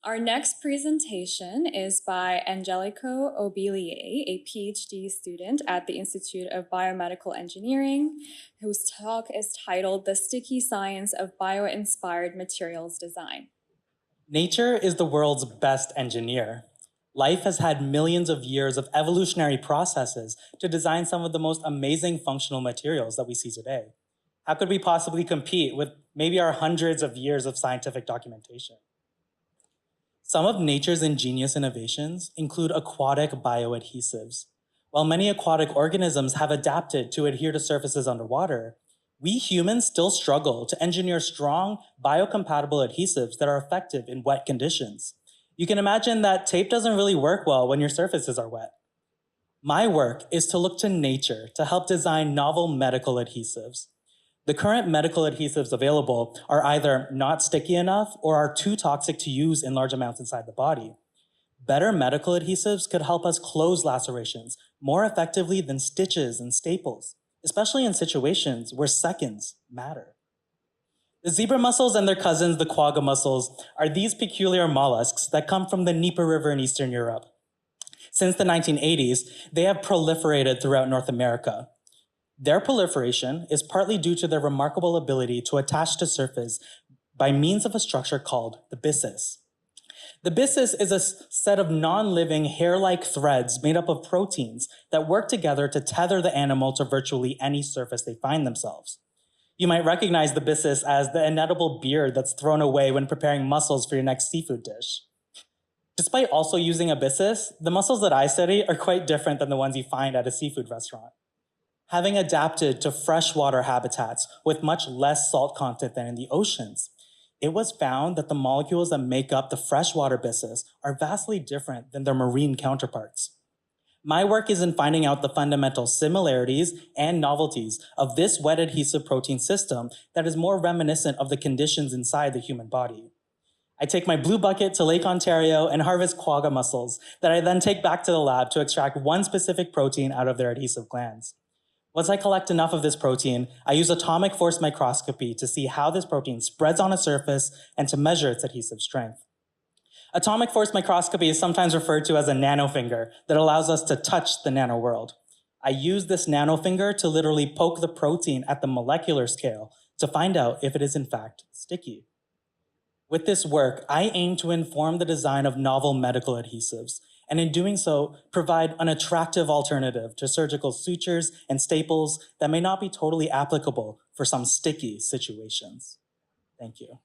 Our next presentation is by Angelico Obille, a PhD student at the Institute of Biomedical Engineering, whose talk is titled The Sticky Science of Bio-Inspired Materials Design. Nature is the world's best engineer. Life has had millions of years of evolutionary processes to design some of the most amazing functional materials that we see today. How could we possibly compete with maybe our hundreds of years of scientific documentation? Some of nature's ingenious innovations include aquatic bioadhesives. While many aquatic organisms have adapted to adhere to surfaces underwater, we humans still struggle to engineer strong, biocompatible adhesives that are effective in wet conditions. You can imagine that tape doesn't really work well when your surfaces are wet. My work is to look to nature to help design novel medical adhesives. The current medical adhesives available are either not sticky enough or are too toxic to use in large amounts inside the body. Better medical adhesives could help us close lacerations more effectively than stitches and staples, especially in situations where seconds matter. The zebra mussels and their cousins, the quagga mussels, are these peculiar mollusks that come from the Dnieper River in Eastern Europe. Since the 1980s, they have proliferated throughout North America. Their proliferation is partly due to their remarkable ability to attach to surface by means of a structure called the byssus. The byssus is a set of non-living hair-like threads made up of proteins that work together to tether the animal to virtually any surface they find themselves. You might recognize the byssus as the inedible beard that's thrown away when preparing mussels for your next seafood dish. Despite also using a byssus, the mussels that I study are quite different than the ones you find at a seafood restaurant. Having adapted to freshwater habitats with much less salt content than in the oceans, it was found that the molecules that make up the freshwater byssus are vastly different than their marine counterparts. My work is in finding out the fundamental similarities and novelties of this wet adhesive protein system that is more reminiscent of the conditions inside the human body. I take my blue bucket to Lake Ontario and harvest quagga mussels that I then take back to the lab to extract one specific protein out of their adhesive glands. Once I collect enough of this protein, I use atomic force microscopy to see how this protein spreads on a surface and to measure its adhesive strength. Atomic force microscopy is sometimes referred to as a nanofinger that allows us to touch the nanoworld. I use this nanofinger to literally poke the protein at the molecular scale to find out if it is in fact sticky. With this work, I aim to inform the design of novel medical adhesives, and in doing so, provide an attractive alternative to surgical sutures and staples that may not be totally applicable for some sticky situations. Thank you.